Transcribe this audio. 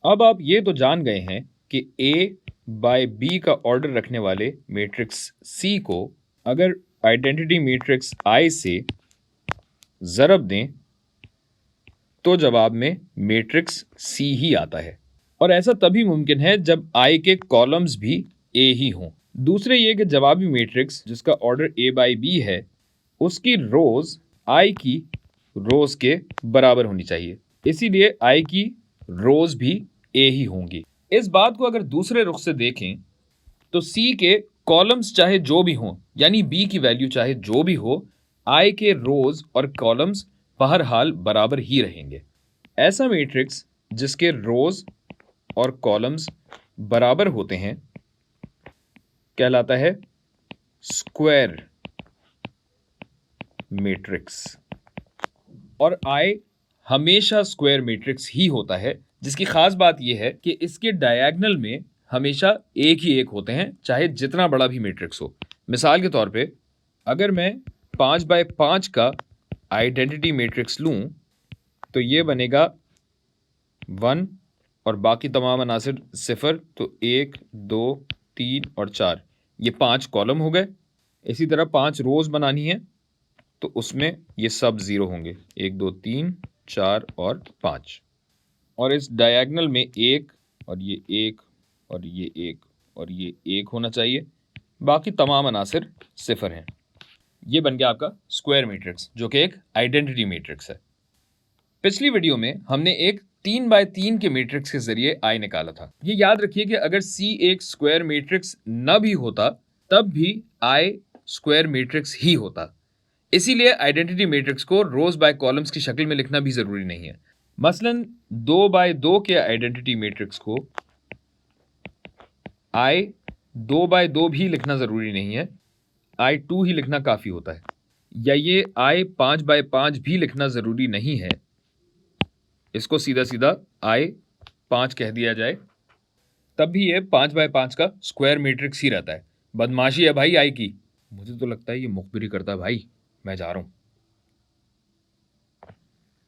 अब आप ये तो जान गए हैं कि A बाय B का ऑर्डर रखने वाले मैट्रिक्स C को अगर आइडेंटिटी मैट्रिक्स I से ज़रब दें तो जवाब में मैट्रिक्स C ही आता है। और ऐसा तभी मुमकिन है जब I के कॉलम्स भी A ही हों। दूसरे ये कि जवाबी मैट्रिक्स जिसका ऑर्डर A बाय B है उसकी रोज I की रोज के बराबर होनी चाहिए, इसीलिए I की रोज भी A ही होंगी। इस बात को अगर दूसरे रुख से देखें तो C के कॉलम्स चाहे जो भी हों, यानी B की वैल्यू चाहे जो भी हो, I के रोज और कॉलम्स बहरहाल बराबर ही रहेंगे। ऐसा मैट्रिक्स जिसके रोज और कॉलम्स बराबर होते हैं कहलाता है स्क्वायर मैट्रिक्स। और I हमेशा स्क्वायर मैट्रिक्स ही होता है, जिसकी खास बात यह है कि इसके डायगोनल में हमेशा एक ही एक होते हैं, चाहे जितना बड़ा भी मैट्रिक्स हो। मिसाल के तौर पे अगर मैं 5 बाय 5 का आइडेंटिटी मैट्रिक्स लूं तो ये बनेगा 1 और बाकी तमाम अनासिर 0, तो 1 2 3 और 4, ये 5 कॉलम हो गए। इसी तरह 5 रोज बनानी है तो उसमें ये सब 0 होंगे, 1 2 3 4 और 5। और इस डायगोनल में 1 और ये 1 और ये 1 और ये 1 होना चाहिए, बाकी तमाम अनासिर 0 हैं। ये बन गया आपका स्क्वायर मैट्रिक्स, जो कि एक आइडेंटिटी मैट्रिक्स है। पिछली वीडियो में हमने एक 3 बाय 3 के मैट्रिक्स के जरिए I निकाला था। ये याद रखिए कि अगर C एक स्क्वायर मैट्रिक्स न भी होता तब भी I स्क्वायर मैट्रिक्स ही होता। इसीलिए आइडेंटिटी मैट्रिक्स को रोज बाय कॉलम्स की शक्ल में लिखना भी जरूरी नहीं है। मसलन 2 बाय 2 के आइडेंटिटी मैट्रिक्स को I 2 बाय 2 भी लिखना जरूरी नहीं है, I 2 ही लिखना काफी होता है। या ये I 5 बाय 5 भी लिखना जरूरी नहीं है, इसको सीधा सीधा I 5 कह दिया जाए, तब भी ये 5 बाय 5 का स्क्वायर मैट्रिक्स ही रहता है। बदमाशी है भाई I की। मुझे तो लगता है ये मुखबिरी करता है भाई, मैं जा रहा हूं।